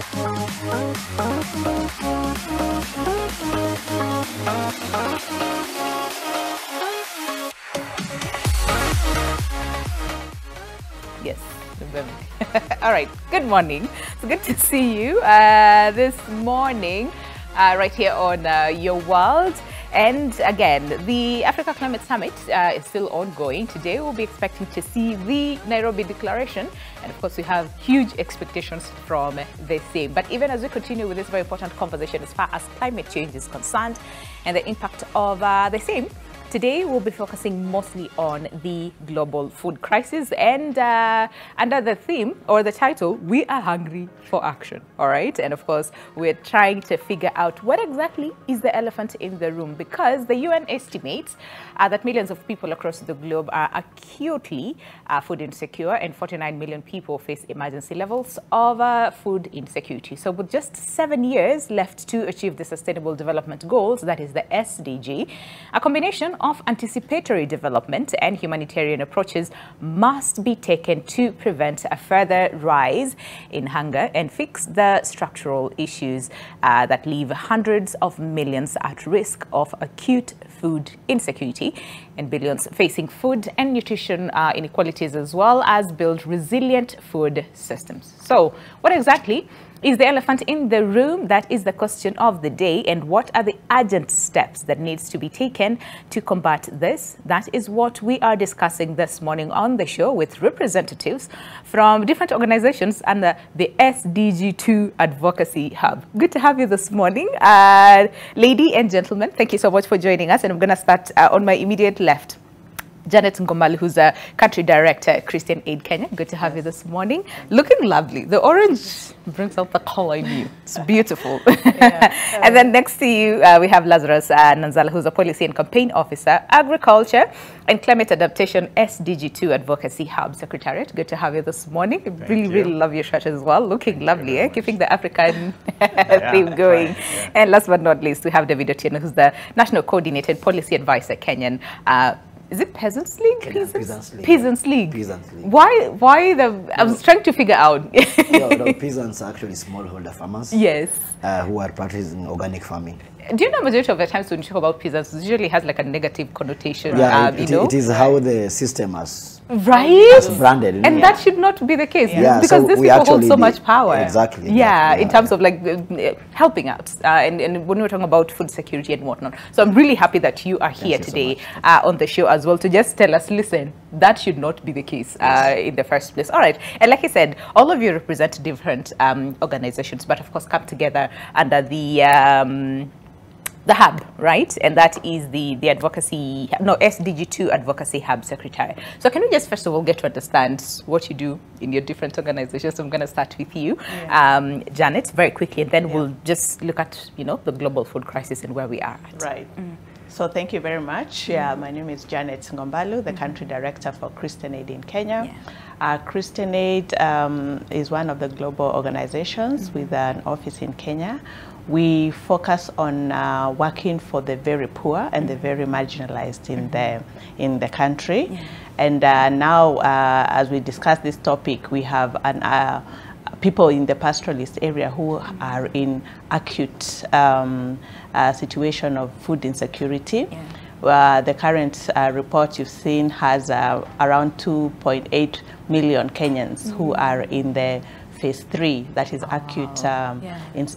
Yes. All right. Good morning. It's good to see you this morning right here on Your World. And again, the Africa Climate Summit is still ongoing. Today, we'll be expecting to see the Nairobi Declaration. And of course, we have huge expectations from the same. But even as we continue with this very important conversation as far as climate change is concerned and the impact of the same, today, we'll be focusing mostly on the global food crisis and under the theme or the title, We Are Hungry for Action, all right? And of course, we're trying to figure out what exactly is the elephant in the room, because the UN estimates that millions of people across the globe are acutely food insecure, and 49 million people face emergency levels of food insecurity. So with just 7 years left to achieve the Sustainable Development Goals, that is the SDG, a combination of anticipatory development and humanitarian approaches must be taken to prevent a further rise in hunger and fix the structural issues that leave hundreds of millions at risk of acute food insecurity and billions facing food and nutrition inequalities, as well as build resilient food systems. So what exactly is the elephant in the room? That is the question of the day. And what are the urgent steps that needs to be taken to combat this? That is what we are discussing this morning on the show with representatives from different organizations under the SDG2 Advocacy Hub. Good to have you this morning. Lady and gentlemen, thank you so much for joining us. And I'm going to start on my immediate left. Janet Ngombalu, who's a country director at Christian Aid Kenya. Good to have you this morning. Looking lovely. The orange brings out the color in you. It's beautiful. And then next to you, we have Lazarus Nanzala, who's a policy and campaign officer, agriculture and climate adaptation, SDG2 Advocacy Hub Secretariat. Good to have you this morning. Really love your shirt as well. Looking lovely, keeping the African theme going. And last but not least, we have David Otieno, who's the national coordinated policy advisor, Kenyan. Is it Peasants League? Peasants League. Peasants League. Peasants League. Why the? I was trying to figure out. No, peasants are actually smallholder farmers. Yes. Who are practicing organic farming. Do you know majority of the times when you talk about peasants, it usually has like a negative connotation? Yeah, it is how the system has branded. And that should not be the case. Yeah, because so these people hold so much power. Exactly. Yeah, in terms of like helping out. And when we're talking about food security and whatnot. So I'm really happy that you are here today on the show as well to just tell us, listen, that should not be the case in the first place. All right. And like I said, all of you represent different organizations, but of course come together under the hub, right? And that is the SDG2 Advocacy Hub Secretary. So can we just first of all get to understand what you do in your different organizations? So I'm going to start with you, Janet, very quickly, and then we'll just look at, the global food crisis and where we are at. Right. So thank you very much. Yeah, my name is Janet Ngombalu, the country director for Christian Aid in Kenya. Christian Aid is one of the global organizations with an office in Kenya. We focus on working for the very poor and the very marginalized in the country. And now, as we discuss this topic, we have people in the pastoralist area who are in acute situation of food insecurity. The current report you've seen has around 2.8 million Kenyans who are in the phase 3, that is acute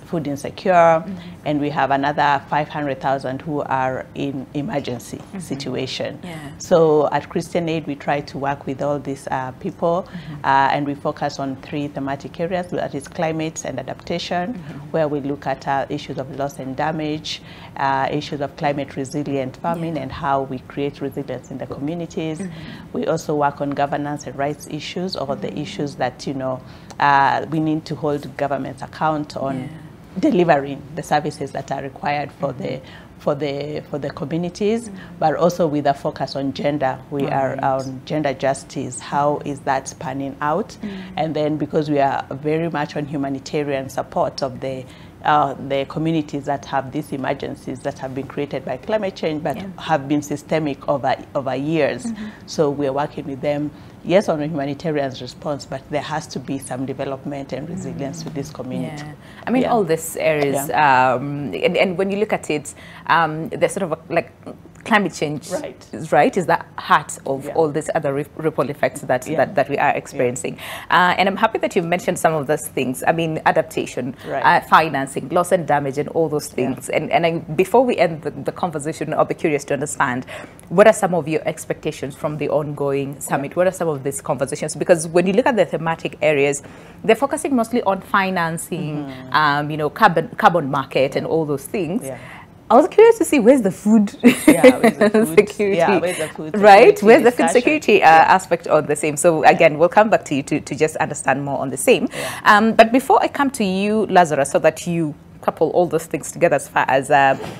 food insecure, and we have another 500,000 who are in emergency situation. So at Christian Aid, we try to work with all these people, and we focus on 3 thematic areas, that is climate and adaptation, where we look at issues of loss and damage, issues of climate resilient farming and how we create resilience in the communities. We also work on governance and rights issues, or the issues that, we need to hold governments account on delivering the services that are required for the communities, but also with a focus on gender. We are on gender justice. How is that panning out? And then because we are very much on humanitarian support of the the communities that have these emergencies that have been created by climate change, but have been systemic over years. So we're working with them, yes, on a humanitarian response, but there has to be some development and resilience with this community. Yeah. I mean, all these areas, and when you look at it, there's sort of like climate change, is the heart of all these other ripple effects that we are experiencing. And I'm happy that you've mentioned some of those things. I mean, adaptation, financing, loss and damage, and all those things. And before we end the conversation, I'll be curious to understand, what are some of your expectations from the ongoing summit? What are some of these conversations? Because when you look at the thematic areas, they're focusing mostly on financing, you know, carbon market and all those things. I was curious to see where's the food, where's the food security, where's the food right? Where's the food security aspect on the same? So again, we'll come back to you to just understand more on the same. But before I come to you, Lazarus, so that you couple all those things together as far as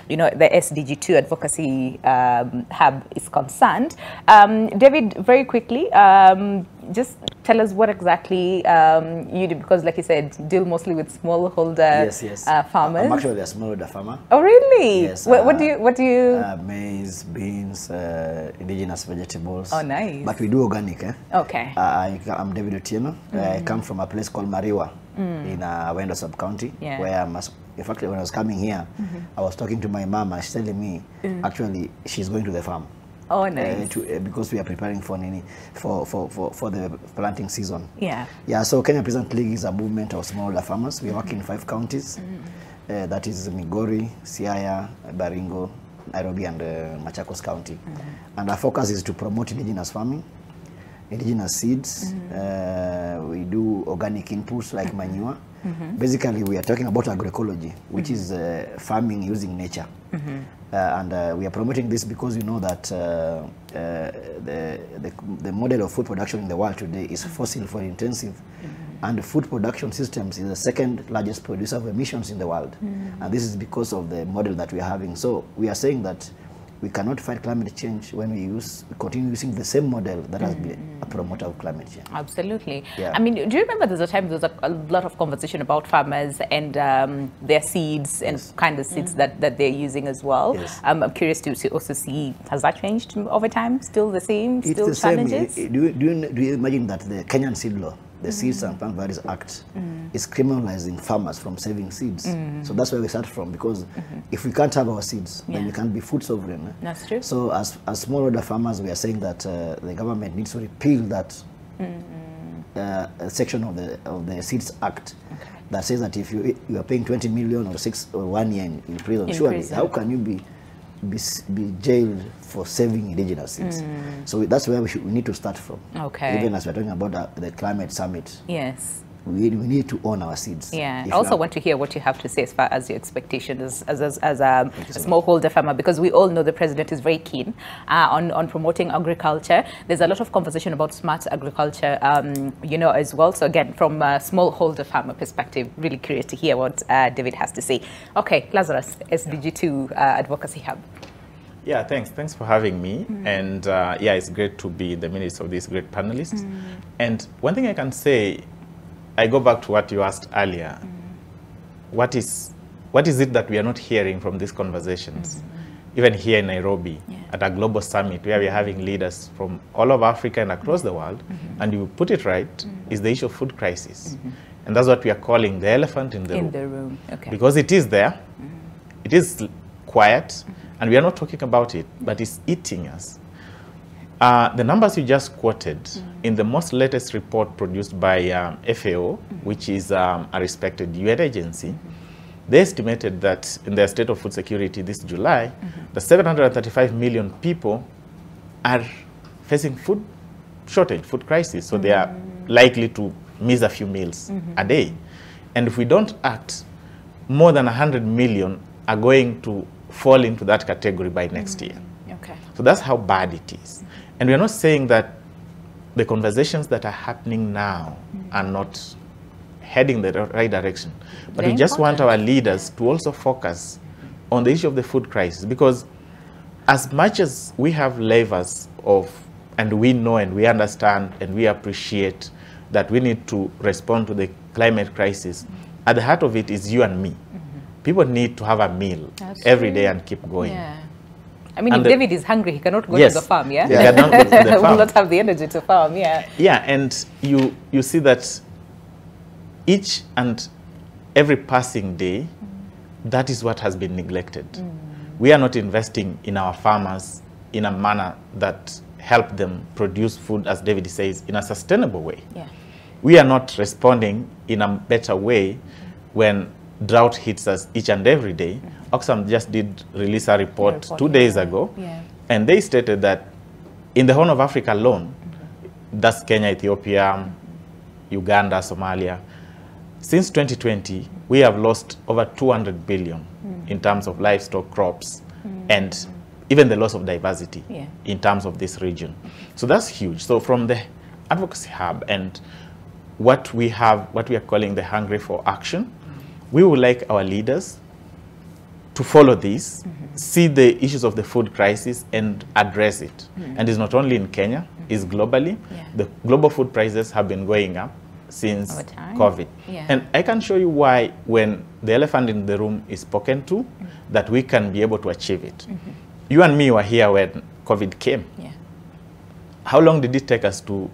you know, the SDG2 advocacy hub is concerned. David, very quickly, just tell us what exactly you do, because like you said, deal mostly with smallholder farmers. I'm actually a smallholder farmer. Oh, really? Yes. What do you? Maize, beans, indigenous vegetables. Oh, nice. But we do organic. Okay. I'm David Otieno. I come from a place called Mariwa in Wendo sub-county, where I'm in fact, when I was coming here, I was talking to my mama. She's telling me, actually, she's going to the farm. Oh, nice. Because we are preparing for the planting season. Yeah. So Kenya Peasant League is a movement of smallholder farmers. We work in 5 counties. That is Migori, Siaya, Baringo, Nairobi, and Machakos County. And our focus is to promote indigenous farming, indigenous seeds. We do organic inputs like manure. Basically, we are talking about agroecology, which is farming using nature. And we are promoting this because we know that the model of food production in the world today is fossil fuel intensive. And food production systems is the second largest producer of emissions in the world. And this is because of the model that we are having. So we are saying that we cannot fight climate change when we continue using the same model that has been a promoter of climate change. Absolutely. I mean, do you remember there's a time there was a lot of conversation about farmers and their seeds and kind of seeds that they're using as well? I'm curious to also see, has that changed over time? Still the same? Still it's the challenges? Same. Do you imagine that the Kenyan Seed Law, the Seeds and Plant Varieties Act, is criminalizing farmers from saving seeds? So that's where we start from, because if we can't have our seeds, then we can't be food sovereign. That's true. So as smallholder farmers, we are saying that the government needs to repeal that section of the Seeds Act that says that if you are paying 20 million or 1 year in prison, surely how can you be jailed for saving indigenous seeds? So that's where we need to start from. Even as we're talking about the climate summit. Yes. We need to own our seeds. I also want to hear what you have to say as far as your expectation as a smallholder farmer, because we all know the president is very keen on promoting agriculture. There's a lot of conversation about smart agriculture, you know, as well. So again, from a smallholder farmer perspective, really curious to hear what David has to say. Okay, Lazarus, SDG2 Advocacy Hub. Yeah, thanks for having me. And yeah, it's great to be in the midst of these great panelists. And one thing I can say, I go back to what you asked earlier. What is it that we are not hearing from these conversations? Even here in Nairobi, at a global summit where we are having leaders from all of Africa and across the world, and you put it right, is the issue of food crisis. And that's what we are calling the elephant in the room. Because it is there, it is quiet, and we are not talking about it, but it's eating us. The numbers you just quoted in the most latest report produced by FAO, which is a respected UN agency, they estimated that in their state of food security this July, the 735 million people are facing food shortage, food crisis. So they are likely to miss a few meals a day. And if we don't act, more than 100 million are going to fall into that category by next year. So that's how bad it is. And we're not saying that the conversations that are happening now are not heading the right direction. But we just want our leaders to also focus on the issue of the food crisis, because as much as we have levers of, and we know and we understand and we appreciate that we need to respond to the climate crisis, at the heart of it is you and me. people need to have a meal every day and keep going. Yeah. I mean, And if David is hungry, he cannot go Yes. to the farm, yeah? He cannot go to the Will farm. not have the energy to farm, yeah. Yeah, and you see that each and every passing day, that is what has been neglected. We are not investing in our farmers in a manner that help them produce food, as David says, in a sustainable way. Yeah. We are not responding in a better way when drought hits us each and every day. Oxfam just did release a report 2 days ago, and they stated that in the Horn of Africa alone, that's Kenya, Ethiopia, Uganda, Somalia, since 2020, we have lost over 200 billion in terms of livestock, crops, and even the loss of diversity in terms of this region. So that's huge. So from the Advocacy Hub and what we are calling the Hungry for Action, we would like our leaders to follow this, see the issues of the food crisis and address it. And it's not only in Kenya, it's globally. The global food prices have been going up since COVID. And I can show you why, when the elephant in the room is spoken to, that we can be able to achieve it. You and me were here when COVID came. How long did it take us to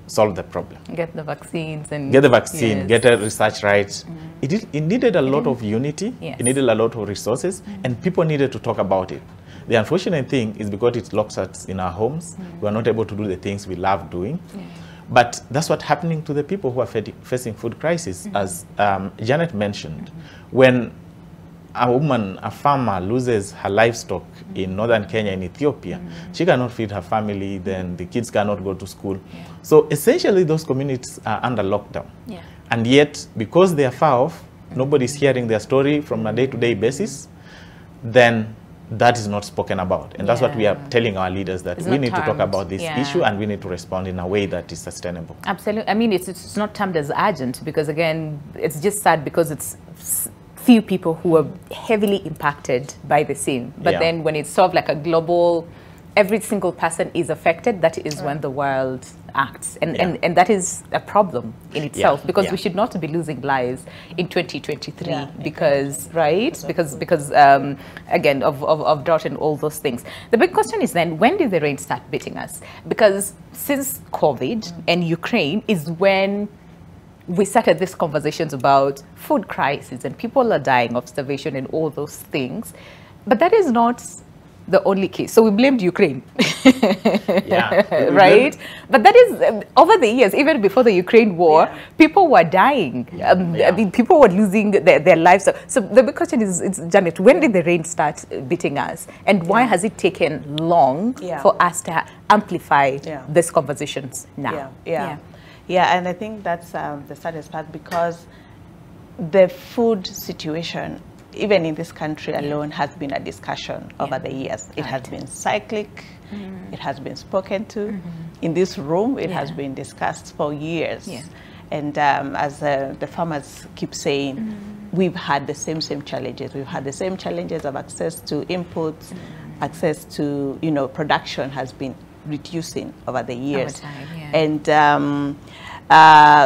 solve the problem? Get the vaccines and... Get the vaccine, get the research right. It needed a lot of unity, it needed a lot of resources, and people needed to talk about it. The unfortunate thing is because it locks us in our homes, we are not able to do the things we love doing. But that's what's happening to the people who are facing food crisis. As Janet mentioned, when a woman, a farmer, loses her livestock in northern Kenya and Ethiopia, she cannot feed her family, then the kids cannot go to school. So essentially those communities are under lockdown. And yet, because they are far off, nobody's hearing their story from a day-to-day basis, then that is not spoken about. And that's what we are telling our leaders, that we need to talk about this issue and we need to respond in a way that is sustainable. Absolutely. I mean, it's not termed as urgent because, again, it's just sad because it's few people who are heavily impacted by the same. But then when it's sort of like a global, every single person is affected, that is when the world acts. And that is a problem in itself because we should not be losing lives in 2023 because, because again, of drought and all those things. The big question is then, when did the rain start beating us? Because since COVID and Ukraine is when we started these conversations about food crisis and people are dying of starvation and all those things. But that is not the only case. So we blamed Ukraine, right? But that is, over the years, even before the Ukraine war, people were dying. I mean, people were losing their lives. So the big question is, Janet, when did the rain start beating us? And why has it taken long for us to amplify these conversations now? Yeah, and I think that's the saddest part, because the food situation, even in this country alone, has been a discussion over the years. It has been cyclic, it has been spoken to. In this room, it has been discussed for years. And as the farmers keep saying, we've had the same challenges. We've had the same challenges of access to inputs, access to, production has been reducing over the years. And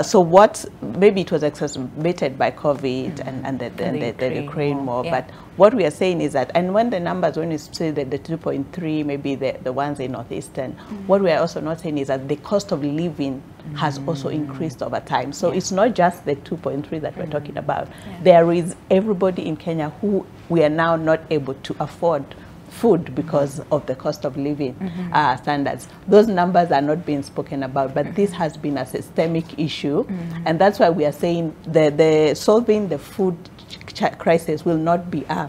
so what, maybe it was exacerbated by COVID and the Ukraine war, but what we are saying is that, and when the numbers, when you say that the 2.3, maybe the ones in Northeastern, what we are also not saying is that the cost of living has also increased over time. So it's not just the 2.3 that we're talking about. There is everybody in Kenya who we are now not able to afford food because of the cost of living standards. Those numbers are not being spoken about, but this has been a systemic issue, and that's why we are saying the solving the food crisis will not be a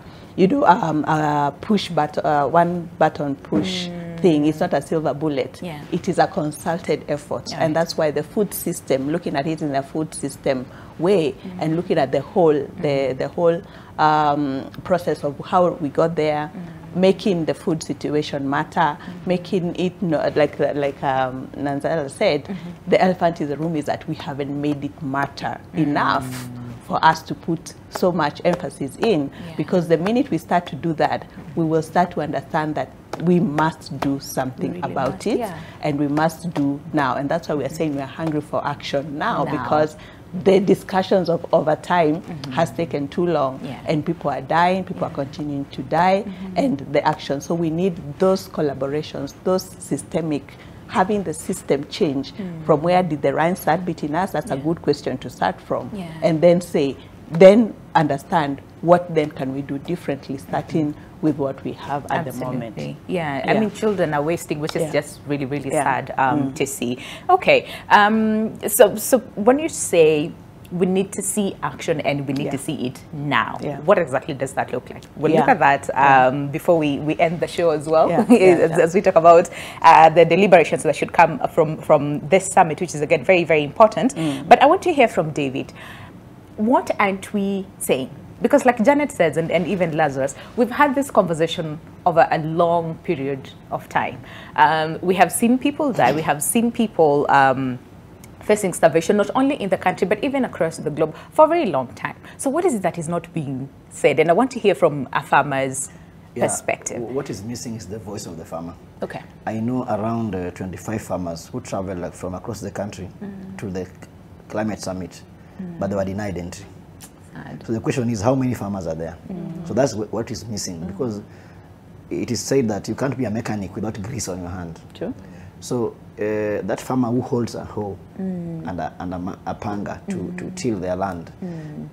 push button, one button push thing. It's not a silver bullet. It is a consulted effort, and that's why the food system, looking at it in a food system way, and looking at the whole the whole process of how we got there, making the food situation matter, making it like Nanzala said, the elephant in the room is that we haven't made it matter enough for us to put so much emphasis in, because the minute we start to do that, we will start to understand that we must do something about it, and we must do now. And that's why we are saying we are hungry for action now, because the discussions of over time has taken too long, Yeah. and people are dying, people are continuing to die, and the action. So we need those collaborations, those systemic, having the system change from where did the Rhine start beating us? That's a good question to start from. Yeah. And then then understand what then can we do differently, starting with what we have at the moment. Yeah, I mean, children are wasting, which is just really, really sad to see. Okay, so when you say we need to see action and we need to see it now, what exactly does that look like? We'll look at that before we end the show as well, as we talk about the deliberations that should come from this summit, which is, again, very, very important. But I want to hear from David. What aren't we saying? Because like Janet says, and even Lazarus, we've had this conversation over a long period of time. We have seen people die. We have seen people facing starvation, not only in the country, but even across the globe for a very long time. So what is it that is not being said? And I want to hear from a farmer's perspective. What is missing is the voice of the farmer. Okay. I know around 25 farmers who travel from across the country to the climate summit, but they were denied entry. So the question is, how many farmers are there? So that's what is missing, because it is said that you can't be a mechanic without grease on your hand. True. So that farmer who holds a hoe and a panga to till their land,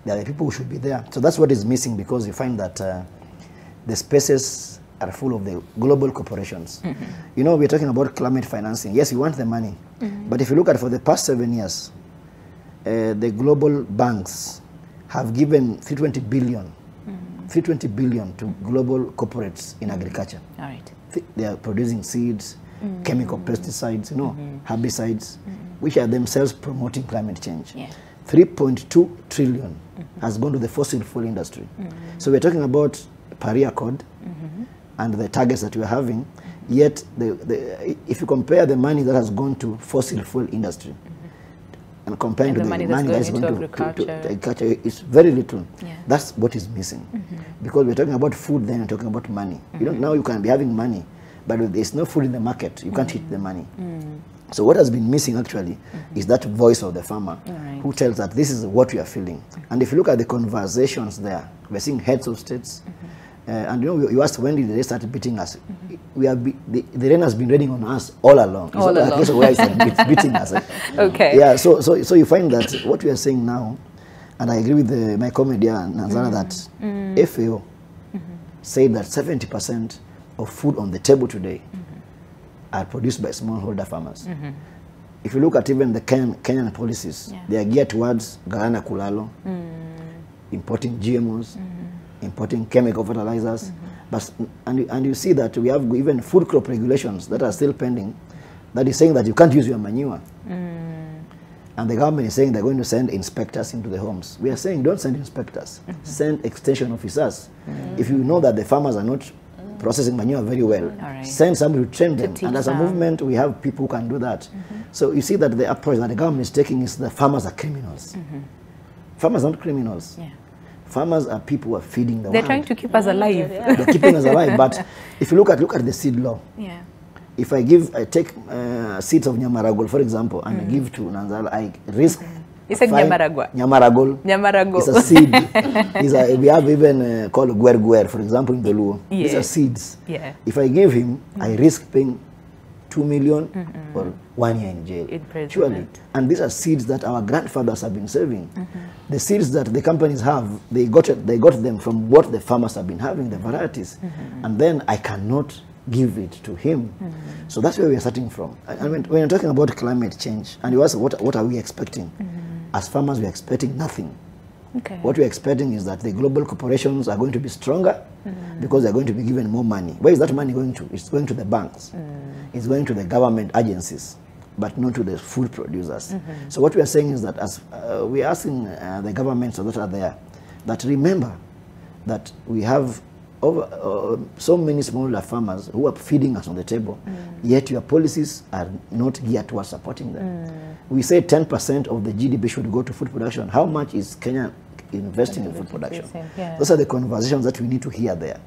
they are the people who should be there. So that's what is missing, because you find that the spaces are full of the global corporations. You know, we're talking about climate financing. Yes, we want the money. But if you look at for the past 7 years, the global banks have given 320 billion to global corporates in agriculture. All right. They are producing seeds, chemical pesticides, you know, herbicides, which are themselves promoting climate change. 3.2 trillion has gone to the fossil fuel industry. So we're talking about Paris Accord and the targets that we're having, yet if you compare the money that has gone to fossil fuel industry and comparing to the money that is going to agriculture, it's very little. That's what is missing. Because we're talking about food, then we're talking about money. You know, now you can be having money, but if there's no food in the market, you can't hit the money. So what has been missing actually is that voice of the farmer who tells that this is what we are feeling. And if you look at the conversations there, we're seeing heads of states. And you know, you asked when did they start beating us? We have the rain has been raining on us all along. It's not a case of where it's beating us. Okay. Yeah. So you find that what we are saying now, and I agree with my colleague Nanzana that FAO said that 70% of food on the table today are produced by smallholder farmers. If you look at even the Kenyan policies, they are geared towards Galana Kulalo, importing GMOs, importing chemical fertilizers, but and you see that we have even food crop regulations that are still pending that is saying that you can't use your manure. And the government is saying they're going to send inspectors into the homes. We are saying don't send inspectors, send extension officers. If you know that the farmers are not processing manure very well, send somebody to train them. And as a movement, we have people who can do that. So you see that the approach that the government is taking is that farmers are criminals. Farmers aren't criminals. Farmers are people who are feeding the world. They're trying to keep us alive. They're keeping us alive. But if you look at the seed law, if I take seeds of Nyamaragol, for example, and I give to Nanzala, I risk. It's a Nyamaragol. Nyamaragol. It's a seed. We have even called Guer, for example, in the Luo. These are seeds. If I give him, I risk paying 2 million or 1 year in jail. Surely. And these are seeds that our grandfathers have been saving. The seeds that the companies have, they got them from what the farmers have been having, the varieties. And then I cannot give it to him. So that's where we are starting from. And when you're talking about climate change, and you ask what are we expecting? As farmers, we are expecting nothing. What we're expecting is that the global corporations are going to be stronger because they're going to be given more money. Where is that money going to? It's going to the banks. It's going to the government agencies, but not to the food producers. So what we are saying is that as we are asking the governments that are there, that remember that we have over, so many smallholder farmers who are feeding us on the table, yet your policies are not geared towards supporting them. We say 10% of the GDP should go to food production. How much is Kenya investing in food production? Those are the conversations that we need to hear there.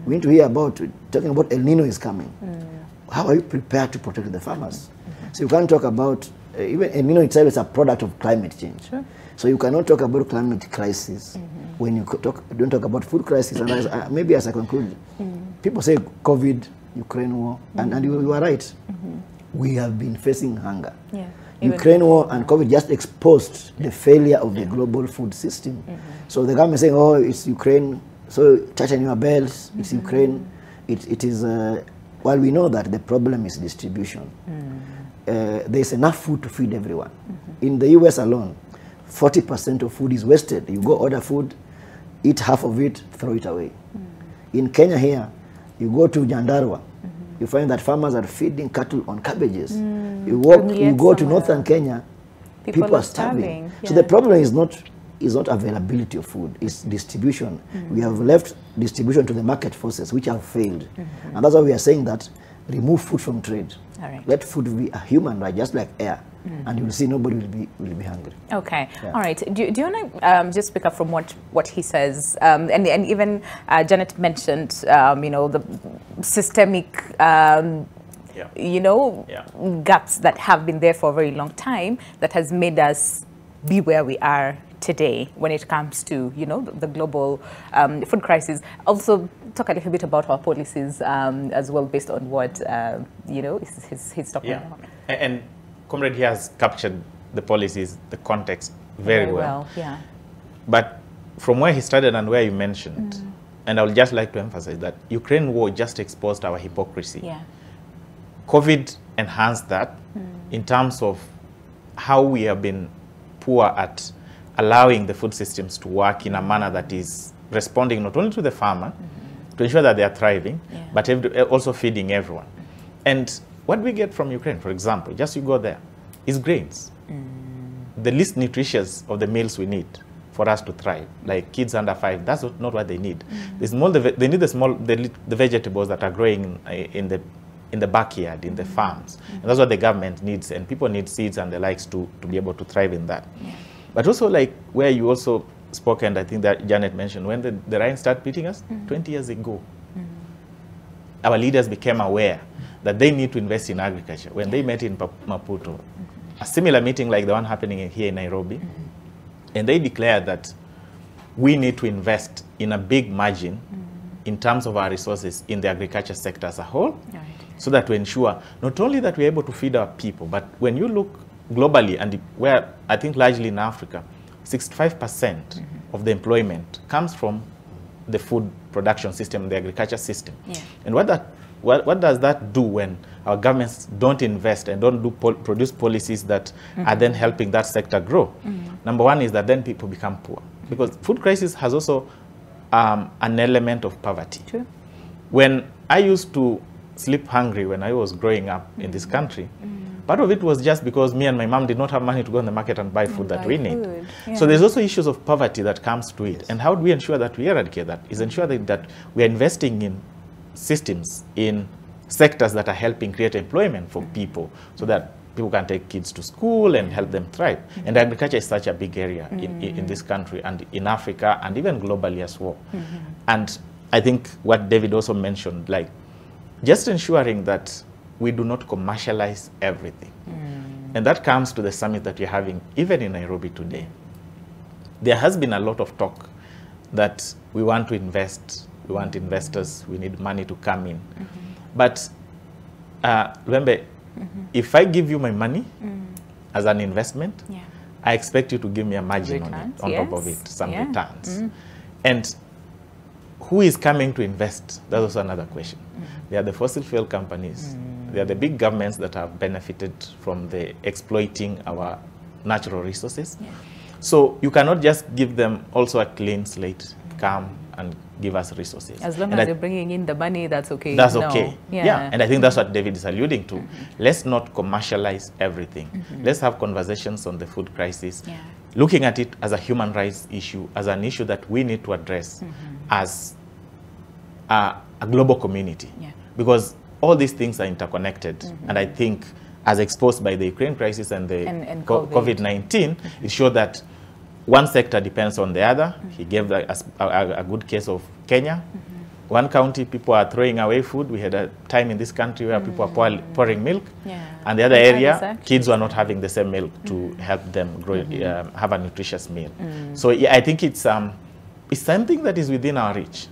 We need to hear about, talking about El Nino is coming. How are you prepared to protect the farmers? So you can't talk about even and you know itself is a product of climate change. Sure. So you cannot talk about climate crisis when you don't talk about food crisis. And maybe as I conclude, people say COVID, Ukraine war, and you are right. We have been facing hunger. Yeah. Ukraine war and COVID just exposed the failure of the global food system. So the government is saying, oh, it's Ukraine, so tighten your belts, it's Ukraine. It is, while we know that the problem is distribution, there's enough food to feed everyone. In the US alone, 40% of food is wasted. You go order food, eat half of it, throw it away. In Kenya here, you go to Nyandarua, you find that farmers are feeding cattle on cabbages. You go to northern Kenya, people are starving. So the problem is not availability of food, it's distribution. We have left distribution to the market forces, which have failed. And that's why we are saying that remove food from trade. All right. Let food be a human right, just like air. And you will see nobody will be hungry. Okay. Yeah. All right. Do you want to just pick up from what he says? And even Janet mentioned, you know, the systemic, you know, gaps that have been there for a very long time that has made us be where we are today when it comes to, you know, the global food crisis. Also, talk a little bit about our policies as well, based on what, you know, he's talking about. And Comrade here has captured the policies, the context very well. Yeah. But from where he started and where you mentioned, and I would just like to emphasize that Ukraine war just exposed our hypocrisy. Yeah. COVID enhanced that in terms of how we have been poor at allowing the food systems to work in a manner that is responding not only to the farmer, to ensure that they are thriving, but also feeding everyone. And what we get from Ukraine, for example, just you go there, is grains. The least nutritious of the meals we need for us to thrive, like kids under 5, that's not what they need. They need the vegetables that are growing in the backyard, in the farms. And that's what the government needs, and people need seeds and the likes to be able to thrive in that. But also, like where you also spoke, and I think that Janet mentioned, when the rain started beating us 20 years ago, our leaders became aware that they need to invest in agriculture. When they met in Maputo, a similar meeting like the one happening here in Nairobi, and they declared that we need to invest in a big margin in terms of our resources in the agriculture sector as a whole, so that we ensure not only that we're able to feed our people, but when you look globally, and where I think largely in Africa, 65% of the employment comes from the food production system, the agriculture system. And what does that do when our governments don't invest and don't produce policies that are then helping that sector grow? Number one is that then people become poor, because food crisis has also an element of poverty. True. When I used to sleep hungry when I was growing up in this country, part of it was just because me and my mom did not have money to go in the market and buy food that we need. So there's also issues of poverty that comes to it. And how do we ensure that we eradicate that? Is ensure that we are investing in systems, in sectors that are helping create employment for people, so that people can take kids to school and help them thrive. And agriculture is such a big area in this country and in Africa and even globally as well. And I think what David also mentioned, like just ensuring that we do not commercialize everything. And that comes to the summit that you're having even in Nairobi today. There has been a lot of talk that we want to invest, we want investors, we need money to come in. But remember, if I give you my money as an investment, I expect you to give me a margin on top of it, some returns. And who is coming to invest? That's also another question. They are the fossil fuel companies. They are the big governments that have benefited from the exploiting our natural resources. So you cannot just give them also a clean slate, come and give us resources. As long as they're bringing in the money, that's okay. That's okay. Yeah. And I think that's what David is alluding to. Let's not commercialize everything. Let's have conversations on the food crisis, looking at it as a human rights issue, as an issue that we need to address as a global community. Because all these things are interconnected. And I think as exposed by the Ukraine crisis and the COVID-19, it showed that one sector depends on the other. He gave a good case of Kenya. one county, people are throwing away food. We had a time in this country where people are pouring milk. And the other area, kids were not having the same milk to help them grow, have a nutritious meal. So yeah, I think it's something that is within our reach.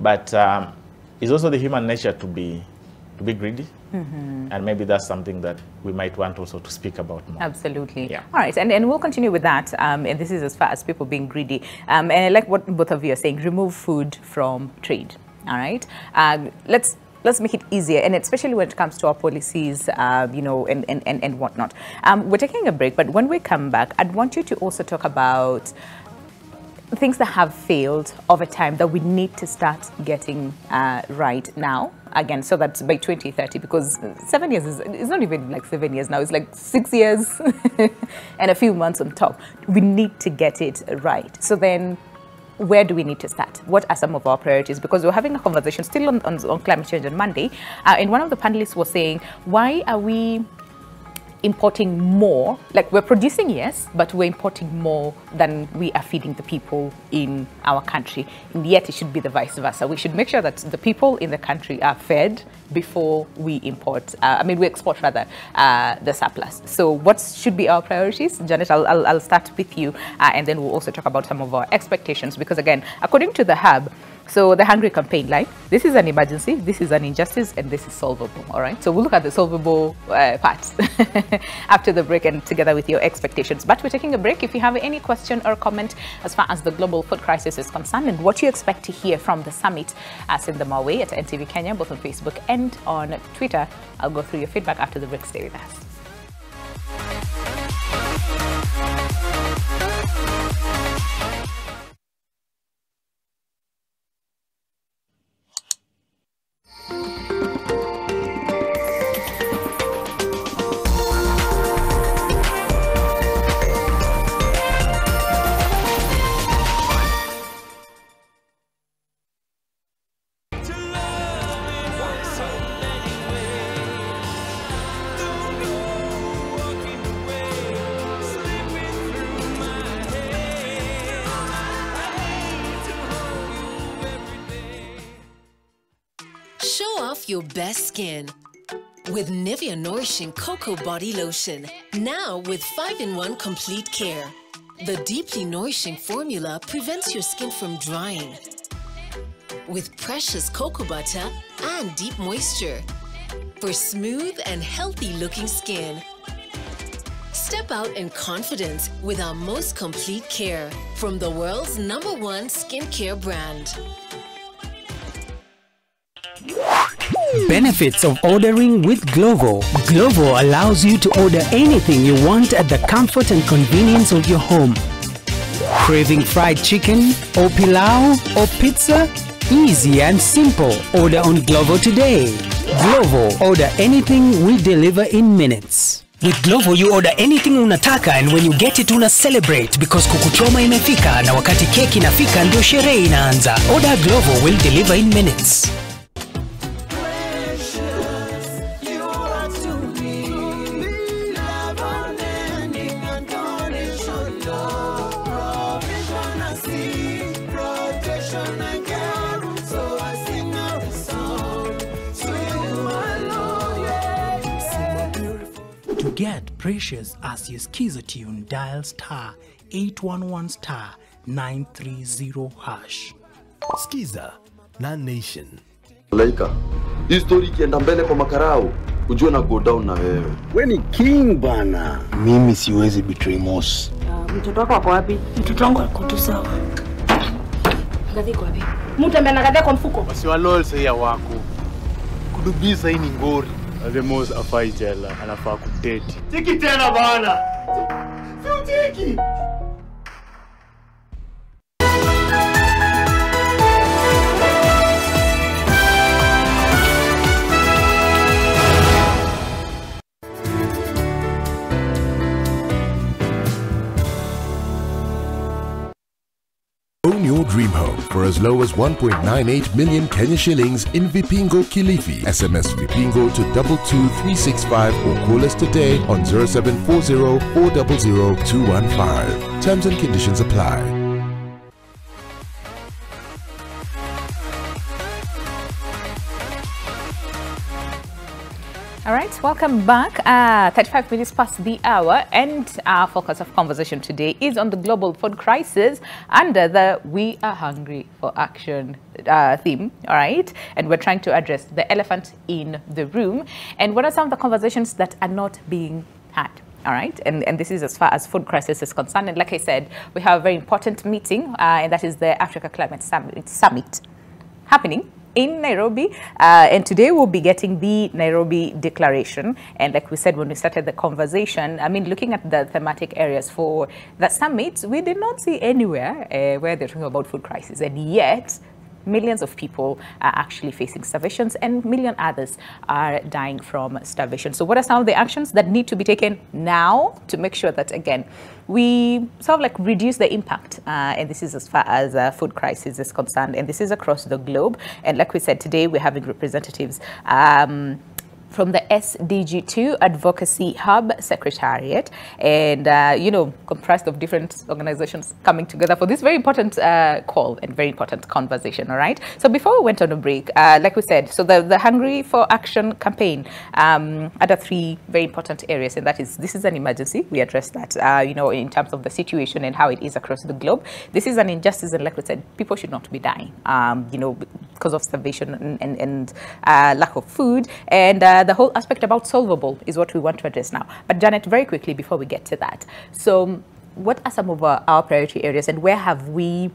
But it's also the human nature to be greedy. And maybe that's something that we might want also to speak about more. Absolutely. Yeah. All right, and we'll continue with that. And this is as far as people being greedy. And I like what both of you are saying, remove food from trade. All right. Let's make it easier, and especially when it comes to our policies, you know, and whatnot. We're taking a break, but when we come back, I'd want you to also talk about things that have failed over time that we need to start getting right now, again, so that by 2030, because 7 years is not even like 7 years now, it's like 6 years and a few months on top. We need to get it right. So then, where do we need to start? What are some of our priorities? Because we're having a conversation still on climate change on Monday, and one of the panelists was saying, why are we importing more? Like, we're producing, yes, but we're importing more than we are feeding the people in our country. And yet it should be the vice versa. We should make sure that the people in the country are fed before we import, we export rather, the surplus. So what should be our priorities? Janet, I'll start with you, and then we'll also talk about some of our expectations, because again, according to the Hub, so the Hungry Campaign line, this is an emergency, this is an injustice, and this is solvable, all right? So we'll look at the solvable parts after the break and together with your expectations. But we're taking a break. If you have any question or comment as far as the global food crisis is concerned and what you expect to hear from the summit, send them our way at NTV Kenya, both on Facebook and on Twitter. I'll go through your feedback after the break. Stay with us. Your best skin with Nivea Nourishing Cocoa Body Lotion, now with 5-in-1 complete care. The deeply nourishing formula prevents your skin from drying with precious cocoa butter and deep moisture for smooth and healthy looking skin. Step out in confidence with our most complete care from the world's #1 skincare brand. Benefits of ordering with Glovo. Glovo allows you to order anything you want at the comfort and convenience of your home. Craving fried chicken or pilau or pizza? Easy and simple. Order on Glovo today. Glovo, order anything, we deliver in minutes. With Glovo, you order anything unataka, and when you get it una celebrate because kukuchoma imefika, na wakati keki inafika ndio sherehe inaanza. Order Glovo, will deliver in minutes. To get Precious as your Skiza tune, dial *811 *930#. Skiza na Nation. Laika, hii story ikienda mbele kwa makarao, ujue na go down na wewe. We ni king bana. Mimi siwezi betray Moss. Mtoto wako wako wapi? Mtoto wangu ako tu sawa. Gathi kwa wapi? Mtu ambaye anagathia kwa mfuko. Basi walol sasa wako. Kudubisa hii ni ngori. The most afai jela anafaa kudate. Tiki tena bana. Si tiki. Own your dream home for as low as 1.98 million Kenya shillings in Vipingo Kilifi. SMS Vipingo to 22365 or call us today on 0740 400 215. Terms and conditions apply. All right, welcome back. 35 minutes past the hour, and our focus of conversation today is on the global food crisis under the We Are Hungry for Action theme, all right? And we're trying to address the elephant in the room. And what are some of the conversations that are not being had? All right, and this is as far as food crisis is concerned. And like I said, we have a very important meeting, and that is the Africa Climate Summit happening in Nairobi, and today we'll be getting the Nairobi Declaration. And like we said when we started the conversation, I mean, looking at the thematic areas for the summit, we did not see anywhere where they're talking about food crisis, and yet millions of people are actually facing starvation, and millions others are dying from starvation. So what are some of the actions that need to be taken now to make sure that, again, we sort of like reduce the impact? And this is as far as food crisis is concerned, and this is across the globe. And like we said, today we're having representatives from the SDG2 Advocacy Hub Secretariat, and comprised of different organizations coming together for this very important call and very important conversation. All right, so before we went on a break, like we said, so the Hungry for Action campaign under three very important areas, and that is, this is an emergency. We address that in terms of the situation and how it is across the globe. This is an injustice, and like we said, people should not be dying because of starvation and lack of food. And the whole aspect about solvable is what we want to address now. But Janet, very quickly before we get to that, so what are some of our priority areas, and where have we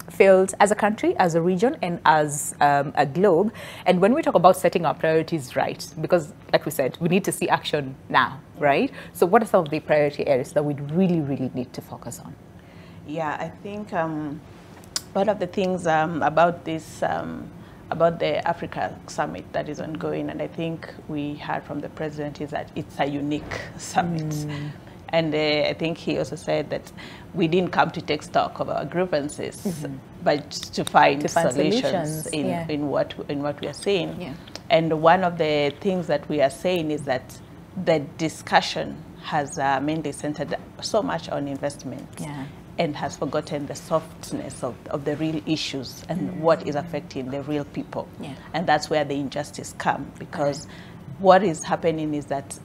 failed as a country, as a region, and as a globe? And when we talk about setting our priorities right, because like we said, we need to see action now, right? So what are some of the priority areas that we really, really need to focus on? Yeah, I think one of the things about this about the Africa Summit that is ongoing, and I think we heard from the president, is that it's a unique summit. And I think he also said that we didn't come to take stock of our grievances, but to find solutions in what we are saying. Yeah. And one of the things that we are saying is that the discussion has mainly centered so much on investment. Yeah. And has forgotten the softness of the real issues and what is affecting the real people. Yeah. And that's where the injustice comes, because what is happening is that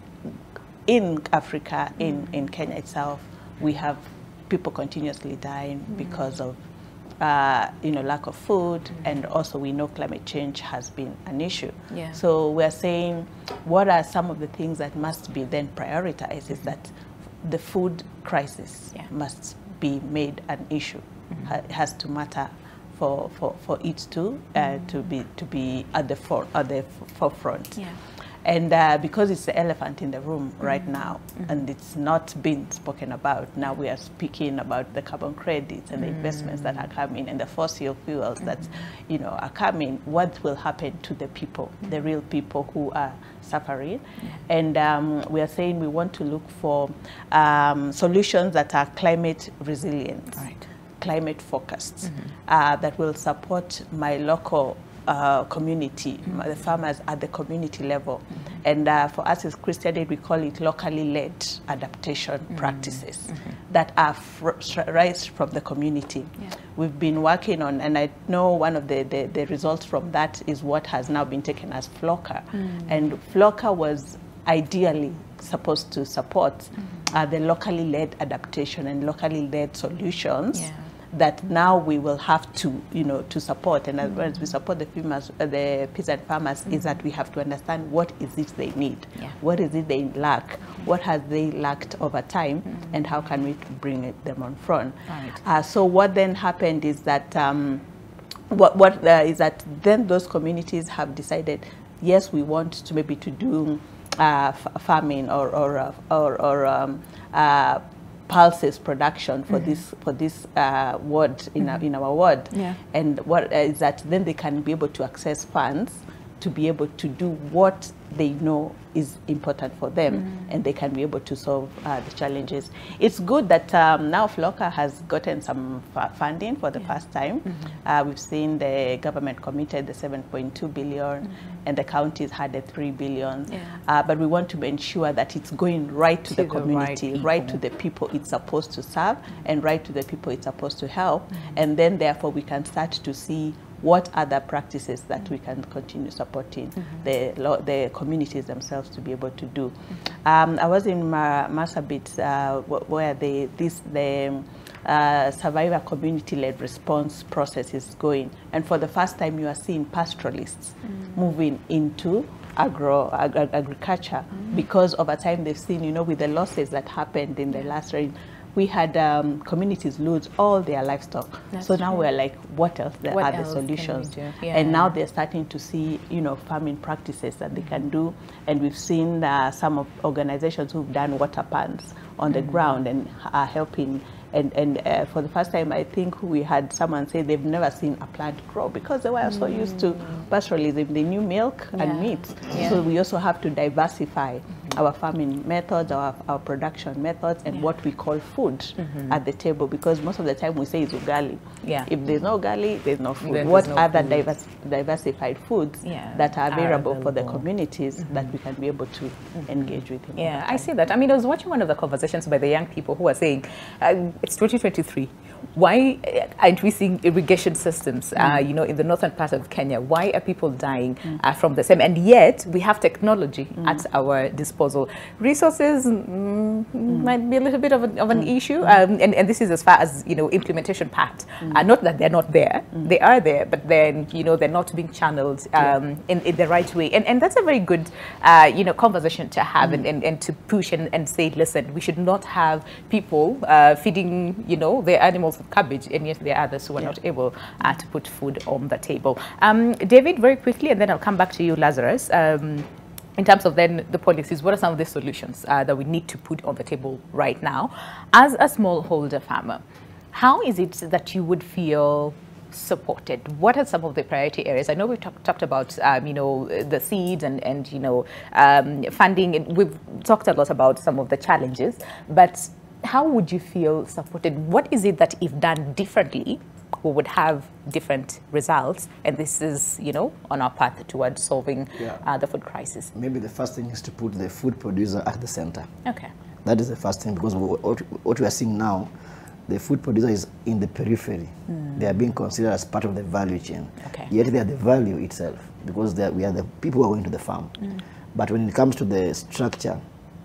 in Africa, in Kenya itself, we have people continuously dying because of lack of food, and also we know climate change has been an issue. Yeah. So we're saying, what are some of the things that must be then prioritized? Is that the food crisis must be made an issue. It has to matter for it to be at the forefront. Yeah. And because it's the elephant in the room right now, and it's not been spoken about. Now we are speaking about the carbon credits and the investments that are coming, and the fossil fuels that are coming. What will happen to the people, the real people who are suffering? And we are saying we want to look for solutions that are climate resilient, climate focused, that will support my local community, the farmers at the community level. And for us as Christian Aid, we call it locally led adaptation practices that are raised from the community. Yeah. We've been working on, and I know one of the results from that is what has now been taken as FLOCA. And FLOCA was ideally supposed to support the locally led adaptation and locally led solutions. Yeah. That now we will have to, to support. And as we support the peasant farmers, is that we have to understand what is it they need, what is it they lack, what has they lacked over time, and how can we bring them on front. Right. So what then happened is that is that then those communities have decided, yes, we want to maybe to do farming or pulses production for this ward in our ward. Yeah. And what is that then they can be able to access funds to be able to do what they know is important for them, and they can be able to solve the challenges. It's good that now FLOCA has gotten some funding for the first time. We've seen the government committed the 7.2 billion, and the counties had the 3 billion. Yeah. But we want to ensure that it's going right to the community, right to the people it's supposed to serve, and right to the people it's supposed to help. And then therefore we can start to see what other practices that we can continue supporting the communities themselves to be able to do. I was in Marsabit where the survivor community-led response process is going, and for the first time you are seeing pastoralists moving into agriculture because over time they've seen, you know, with the losses that happened in the last rain, we had communities lose all their livestock. So now we're like, what else? There are the solutions. And now they're starting to see, you know, farming practices that they can do. And we've seen some of organizations who've done water pans on the ground and are helping. And for the first time, I think we had someone say they've never seen a plant grow because they were so used to pastoralism. They knew milk and meat. So we also have to diversify our farming methods, our production methods, and what we call food at the table, because most of the time we say it's ugali. If there's no ugali, there's no food. What other diversified foods that are available for the communities that we can be able to engage with? I see that. I mean, I was watching one of the conversations by the young people who are saying, it's 2023. Why aren't we seeing irrigation systems, you know, in the northern part of Kenya? Why are people dying from the same? And yet we have technology at our disposal. Resources might be a little bit of an issue, and this is as far as, you know, implementation part. Not that they're not there; they are there, but then, you know, they're not being channeled in the right way. And that's a very good, you know, conversation to have and to push and say, listen, we should not have people feeding, you know, their animals of cabbage, and yet there are others who are not able to put food on the table. David, very quickly, and then I'll come back to you, Lazarus. In terms of then the policies, what are some of the solutions that we need to put on the table right now? As a smallholder farmer, how is it that you would feel supported? What are some of the priority areas? I know we've talked about, you know, the seeds and you know, funding. And we've talked a lot about some of the challenges, but how would you feel supported? What is it that if done differently, we would have different results? And this is, you know, on our path towards solving the food crisis. Maybe the first thing is to put the food producer at the center. Okay. That is the first thing, because what we are seeing now, the food producer is in the periphery. They are being considered as part of the value chain. Yet they are the value itself, because we are the people who are going to the farm. But when it comes to the structure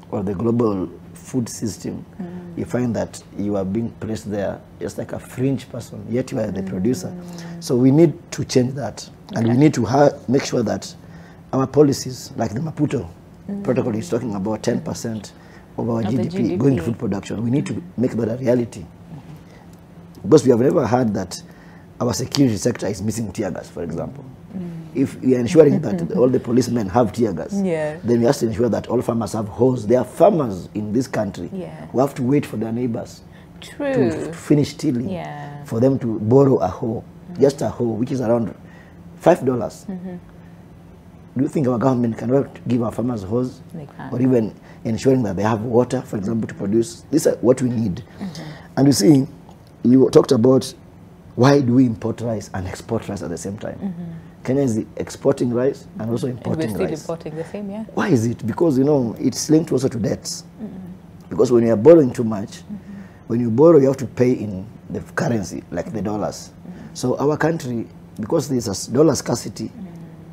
or the global food system, you find that you are being placed there just like a fringe person, yet you are the producer. So we need to change that. And we need to make sure that our policies, like the Maputo protocol is talking about 10% of our GDP going to food production. We need to make that a reality. Because we have never heard that our security sector is missing tear gas, for example. If we are ensuring that all the policemen have tear gas, then we have to ensure that all farmers have hose. There are farmers in this country who have to wait for their neighbors to finish tilling for them to borrow a hoe, just a hoe, which is around $5. Do you think our government cannot give our farmers hose, or even ensuring that they have water, for example, to produce? This is what we need. And you see, you talked about why do we import rice and export rice at the same time? Kenya is exporting rice and also importing rice. We're still importing the same, Why is it? Because, you know, it's linked also to debts. Because when you are borrowing too much, when you borrow, you have to pay in the currency, like the dollars. So our country, because there's a dollar scarcity,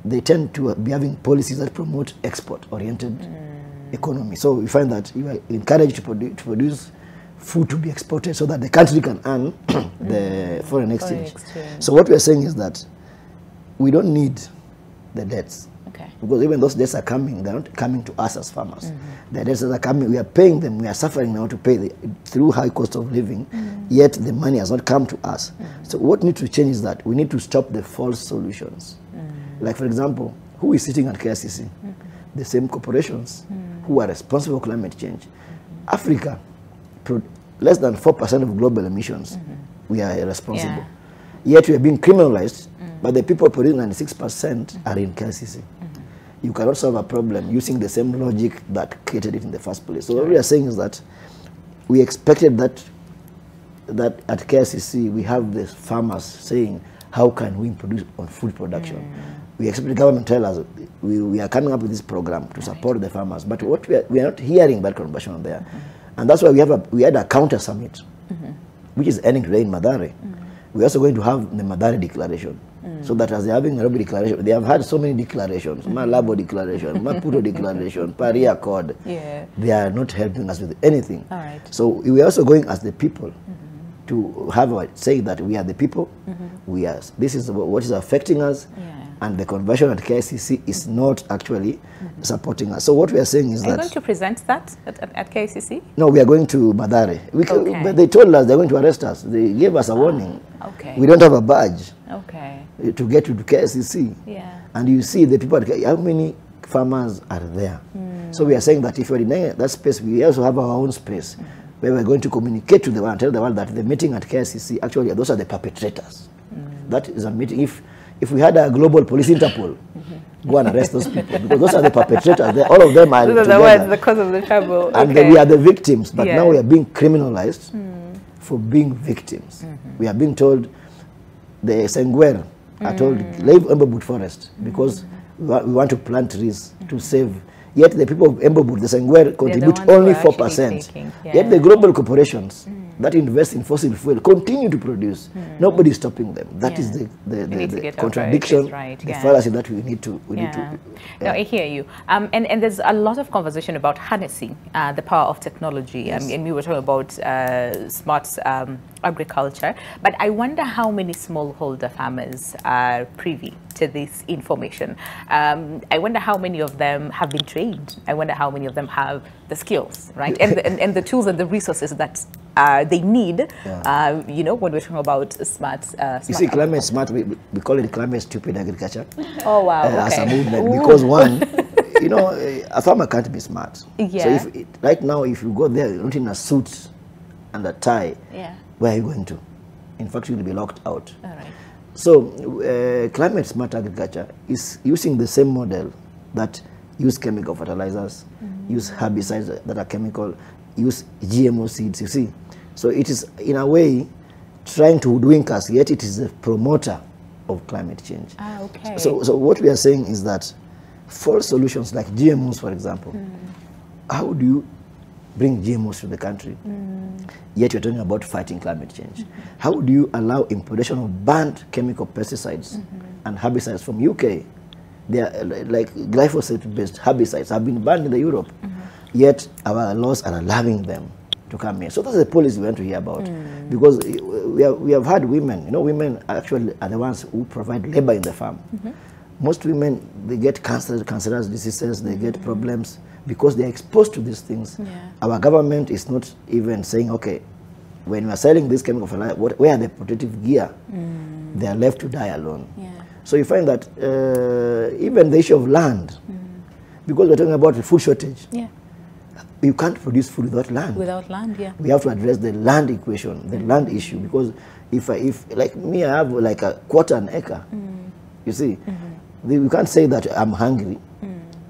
they tend to be having policies that promote export-oriented economy. So we find that you are encouraged to produce food to be exported so that the country can earn the foreign exchange. So what we are saying is that we don't need the debts. Because even those debts are coming, they're not coming to us as farmers. The debts that are coming, we are paying them, we are suffering now to pay through high cost of living, yet the money has not come to us. So what needs to change is that we need to stop the false solutions. Like, for example, who is sitting at KCC? The same corporations who are responsible for climate change. Africa, less than 4% of global emissions, we are responsible. Yet we are being criminalized, but the people producing 96% are in KCC. You cannot solve a problem using the same logic that created it in the first place. So what we are saying is that we expected that at KCC we have the farmers saying, how can we produce on food production? We expect the government to tell us we are coming up with this program to support the farmers, but what we are not hearing that conversion there. And that's why we had a counter summit, which is ending today in Mathare. We're also going to have the Mathare Declaration, So that as they're having Nairobi Declaration, they have had so many declarations, Malabo Declaration, Maputo Declaration, Paris Accord. Yeah. They are not helping us with anything. All right. So we are also going as the people to have a say that we are the people. We are. This is what is affecting us. Yeah. And the conversion at KICC is not actually supporting us. So what we are saying is Are you that... going to present that at KICC? No, we are going to Madare. Okay. But they told us they're going to arrest us. They gave us a warning. Okay. We don't have a badge Okay. to get to KICC. Yeah. And you see the people, how many farmers are there? So we are saying that if we're denying that space, we also have our own space where we're going to communicate to the world and tell the world that the meeting at KICC, actually, those are the perpetrators. That is a meeting. If we had a global police Interpol, go and arrest those people, because those are the perpetrators. All of them are Those are the ones, the cause of the trouble. And Okay. we are the victims, but Yeah. now we are being criminalized for being victims. We are being told, the Sengwer are told, leave Embobut forest, because we want to plant trees to save. Yet the people of Embobut, the Sengwer, contribute ones who only are actually 4%. taking, Yet the global corporations that invest in fossil fuel continue to produce. Nobody is stopping them. That is We need to the get our contradiction, priorities right, the yeah. fallacy that we need to. No, I hear you. And there's a lot of conversation about harnessing the power of technology. Yes. And we were talking about smart agriculture. But I wonder how many smallholder farmers are privy to this information. I wonder how many of them have been trained. I wonder how many of them have the skills, right? and the tools and the resources that they need, you know, when we're talking about smart You see, climate smart, we call it climate stupid agriculture. Oh, wow. As a Okay. movement, Ooh. because one, you know, a farmer can't be smart. Yeah. So right now, if you go there, not in a suit and a tie, Yeah. where are you going to? In fact, you'll be locked out. All right. So climate smart agriculture is using the same model that use chemical fertilizers, use herbicides that are chemical, use GMO seeds, you see. So it is, in a way, trying to hoodwink us, yet it is a promoter of climate change. Ah, okay. So what we are saying is that false solutions like GMOs, for example, how do you bring GMOs to the country, yet you're talking about fighting climate change? How do you allow importation of banned chemical pesticides and herbicides from UK? They are like glyphosate-based herbicides have been banned in the Europe, yet our laws are allowing them to come here. So that's the policy we want to hear about, because we have had women, you know, women actually are the ones who provide labor in the farm. Most women, they get cancerous diseases, they get problems because they are exposed to these things. Our government is not even saying, okay, when we are selling this chemical fertilizer, where are the protective gear? They are left to die alone. So you find that even the issue of land, because we're talking about the food shortage, you can't produce food without land. Without land, yeah. We have to address the land equation, the land issue, because if like me, I have like a quarter an acre, you see, you can't say that I'm hungry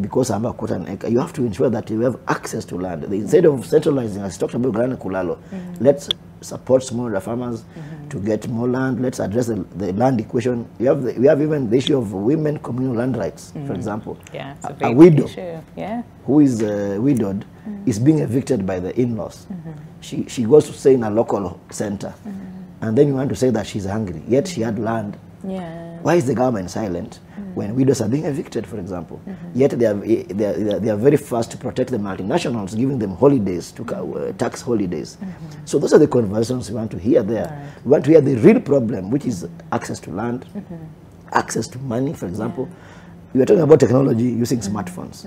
because I have a quarter an acre. You have to ensure that you have access to land. Instead of centralizing, as talked about Grana Kulalo, let's support smaller farmers to get more land. Let's address the land equation. We have even the issue of women communal land rights, for example. Yeah, it's a big widow issue. Yeah. who is widowed is being evicted by the in-laws. She goes to stay in a local center, and then you want to say that she's hungry, yet she had land. Why is the government silent when widows are being evicted, for example? Yet they are very fast to protect the multinationals, giving them holidays, tax holidays. So those are the conversations we want to hear there. We want to hear the real problem, which is access to land, access to money, for example. We are talking about technology using smartphones.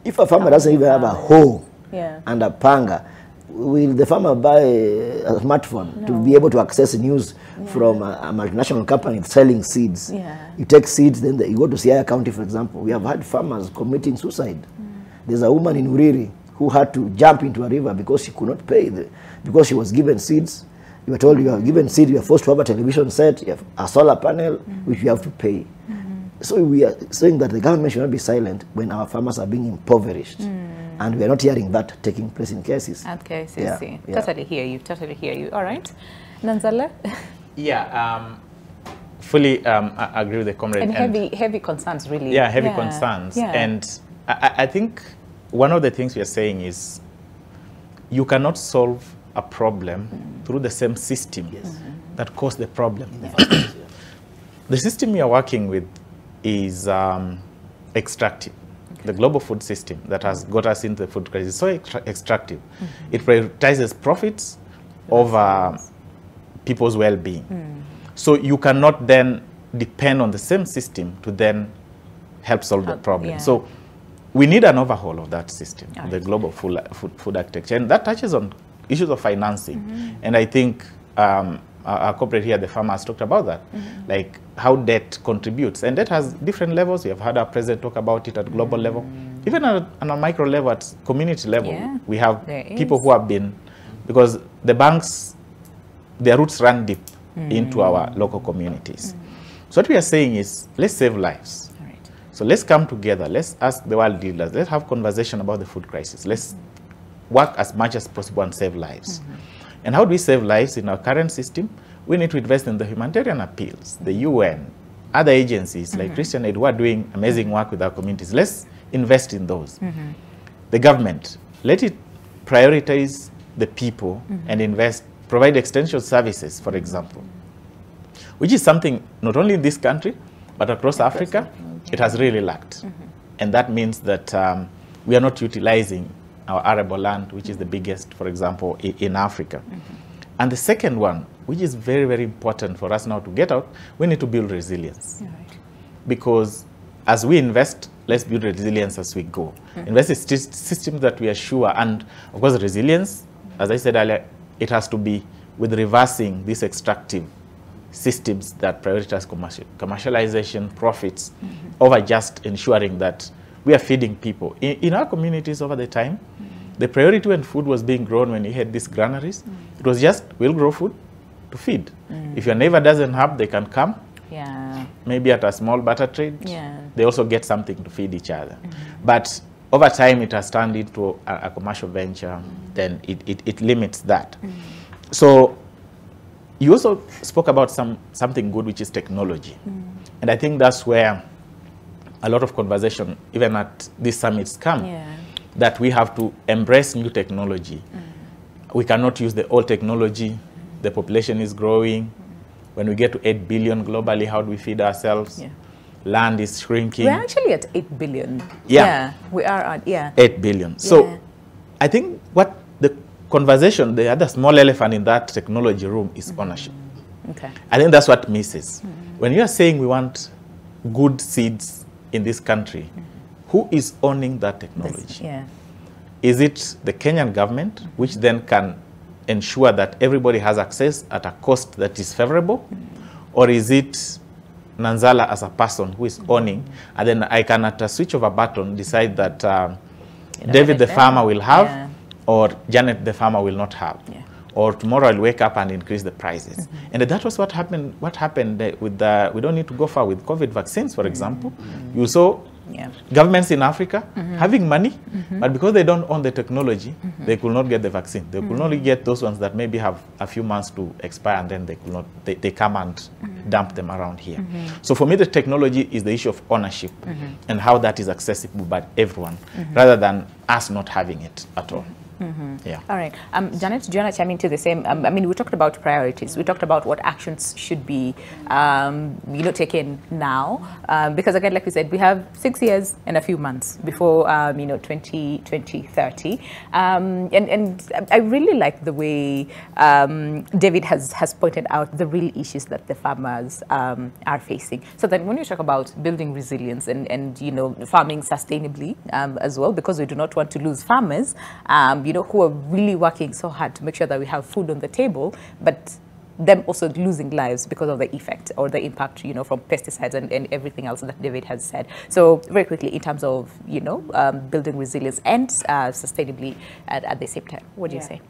If a farmer doesn't even have a hoe and a panga, will the farmer buy a smartphone to be able to access news from a multinational company selling seeds? You take seeds, then you go to Siaya County, for example. We have had farmers committing suicide. There's a woman in Uriri who had to jump into a river because she could not pay, because she was given seeds. You were told you are given seeds, you are forced to have a television set, you have a solar panel, which you have to pay. So we are saying that the government should not be silent when our farmers are being impoverished. And we are not hearing that taking place in cases. At cases, Yeah. Totally hear you, totally hear you. All right. Nanzala? Yeah, fully agree with the comrade. And heavy concerns, really. Yeah, heavy concerns. Yeah. And I think one of the things we are saying is you cannot solve a problem through the same system that caused the problem. The system we are working with is extractive. The global food system that has got us into the food crisis is so extractive. It prioritizes profits over people's well-being. So you cannot then depend on the same system to then help solve the problem. Yeah. So we need an overhaul of that system, the global food architecture. And that touches on issues of financing. And I think our corporate here, the farmers, talked about that, like how debt contributes. And debt has different levels. We have had our president talk about it at global level. Even on a micro level, at community level, we have people who have been, because the banks, their roots run deep into our local communities. So what we are saying is, let's save lives. So let's come together. Let's ask the world leaders. Let's have conversation about the food crisis. Let's work as much as possible and save lives. And how do we save lives in our current system? We need to invest in the humanitarian appeals, the UN, other agencies like Christian Aid who are doing amazing work with our communities. Let's invest in those. The government, let it prioritize the people and invest, provide extension services, for example, which is something not only in this country, but across Africa, it has really lacked. And that means that we are not utilizing our arable land, which is the biggest, for example, in Africa. And the second one, which is very, very important for us now to get out, we need to build resilience. Because as we invest, let's build resilience as we go. Invest in systems that we are sure, and of course resilience, as I said earlier, it has to be with reversing these extractive systems that prioritize commercialization, profits, over just ensuring that we are feeding people. In our communities over the time, the priority when food was being grown, when you had these granaries, it was just, we'll grow food to feed. If your neighbor doesn't have, they can come, maybe at a small barter trade. They also get something to feed each other. But over time, it has turned into a commercial venture, then it limits that. So you also spoke about something good, which is technology. And I think that's where a lot of conversation, even at these summits, come, that we have to embrace new technology. We cannot use the old technology. The population is growing. When we get to 8 billion globally, how do we feed ourselves? Land is shrinking. We're actually at 8 billion. We are at, 8 billion. So I think what the conversation, the other small elephant in that technology room is ownership. I think that's what misses. When you are saying we want good seeds in this country, who is owning that technology? Is it the Kenyan government, which then can ensure that everybody has access at a cost that is favorable? Or is it Nanzala as a person who is owning, and then I can, at a switch of a button, decide that David the farmer will have, or Janet the farmer will not have? Or tomorrow I'll wake up and increase the prices. And that was what happened. What happened with the, we don't need to go far with COVID vaccines, for example. You saw governments in Africa having money, but because they don't own the technology, they could not get the vaccine. They could only get those ones that maybe have a few months to expire, and then they could not, they come and dump them around here. So for me, the technology is the issue of ownership and how that is accessible by everyone, rather than us not having it at all. All right. Janet, do you want to chime into the same? I mean, we talked about priorities. We talked about what actions should be, taken now. Because again, like we said, we have 6 years and a few months before, 2030. And I really like the way David has pointed out the real issues that the farmers are facing. So then when you talk about building resilience and farming sustainably as well, because we do not want to lose farmers, who are really working so hard to make sure that we have food on the table, but them also losing lives because of the effect or the impact, from pesticides and everything else that David has said. So very quickly, in terms of, building resilience and sustainably at the same time, what do you say?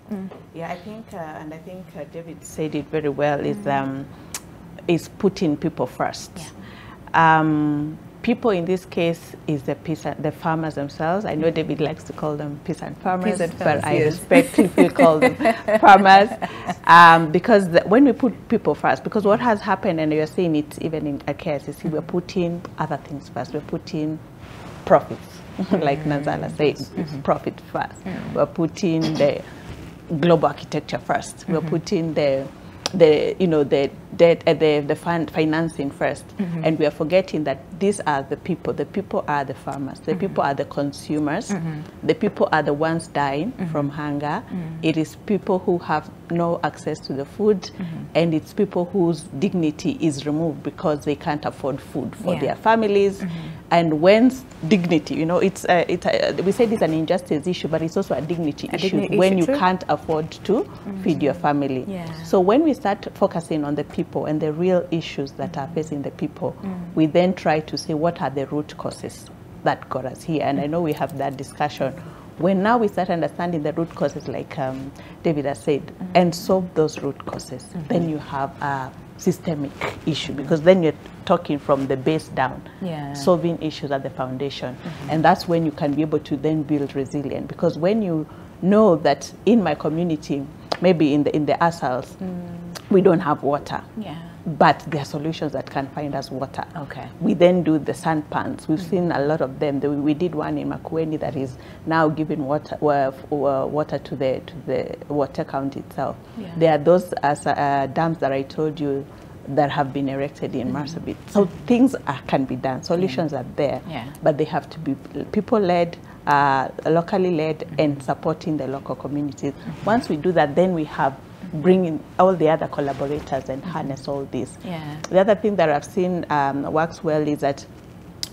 I think, and I think David said it very well, is putting people first. People in this case is the farmers themselves. I know David likes to call them peasant farmers, but I respect if we call them farmers, because when we put people first, because what has happened, and you're seeing it even in KICC, we're putting other things first. We're putting profits, like Nanzala said, profit first. We're putting the global architecture first. We're putting the the debt, the financing first, and we are forgetting that these are the people. The people are the farmers. The people are the consumers. The people are the ones dying from hunger. It is people who have no access to the food, and it's people whose dignity is removed because they can't afford food for their families. And when dignity, you know, we say it's an injustice issue, but it's also a dignity issue when you can't afford to feed your family. So when we start focusing on the people and the real issues that are facing the people, we then try to say what are the root causes that got us here. And I know we have that discussion. When now we start understanding the root causes, like David has said, and solve those root causes, then you have a systemic issue, because then you're talking from the base down, solving issues at the foundation. And that's when you can be able to then build resilience, because when you know that in my community, maybe in the Asals, we don't have water. But there are solutions that can find us water. We then do the sand pans. We've seen a lot of them. We did one in Makueni that is now giving water to the water county itself. There are those dams that I told you that have been erected in Marsabit. So things can be done. Solutions are there, but they have to be people-led, locally led, and supporting the local communities. Once we do that, then we have bringing all the other collaborators and harness all this. The other thing that I've seen works well is that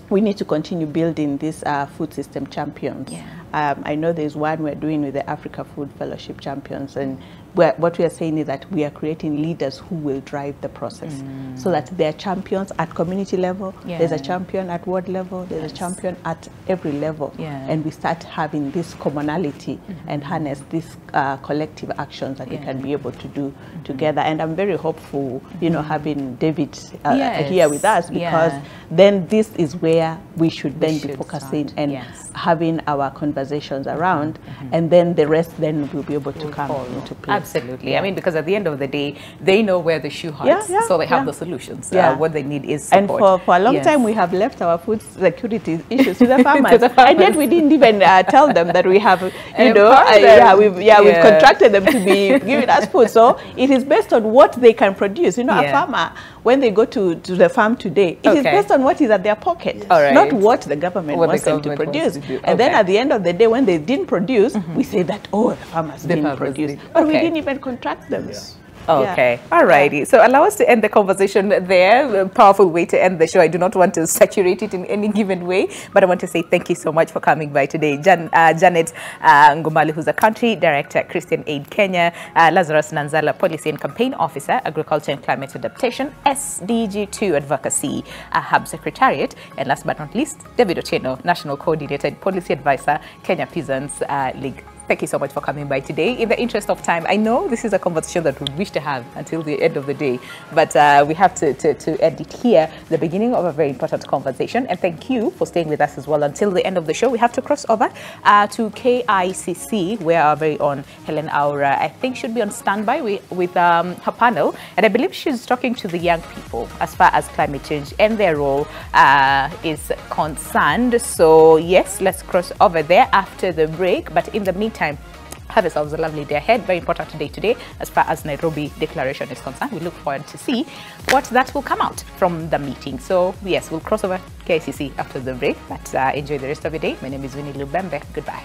we need to continue building these food system champions. I know there's one we're doing with the Africa Food Fellowship Champions, and what we are saying is that we are creating leaders who will drive the process, so that there are champions at community level, there's a champion at ward level, there's a champion at every level, and we start having this commonality and harness these collective actions that we can be able to do together. And I'm very hopeful, you know, having David here with us, because then this is where we should then be focusing and having our conversations around, and then the rest then will be able to come into play. Absolutely. I mean, because at the end of the day, they know where the shoe hurts, so they have the solutions. What they need is support. And for a long time, we have left our food security issues to the farmers, and yet we didn't even tell them that we have, you know, we've contracted them to be giving us food. So it is based on what they can produce. You know, a farmer, when they go to the farm today, it is based on what is at their pocket, not what the government wants them to produce. And then at the end of the day, when they didn't produce, we say that, oh, the farmers didn't produce. But we didn't even contract them. Okay. All righty. So allow us to end the conversation there. A powerful way to end the show. I do not want to saturate it in any given way, but I want to say thank you so much for coming by today. Janet Ngumali, who's a country director at Christian Aid Kenya, Lazarus Nanzala, Policy and Campaign Officer, Agriculture and Climate Adaptation, SDG2 Advocacy, Hub Secretariat, and last but not least, David Otieno, National Coordinator and Policy Advisor, Kenya Peasants League. Thank you so much for coming by today. In the interest of time, I know this is a conversation that we wish to have until the end of the day, but we have to end it here, the beginning of a very important conversation. And thank you for staying with us as well until the end of the show. We have to cross over to KICC, where our very own Helen Aura, I think, should be on standby with her panel. And I believe she's talking to the young people as far as climate change and their role is concerned. So yes, let's cross over there after the break. But in the meantime, have yourselves a lovely day ahead. Very important day today as far as Nairobi Declaration is concerned. We look forward to see what that will come out from the meeting. So yes, we'll cross over KICC after the break, but enjoy the rest of your day. My name is Winnie Lubembe. Goodbye.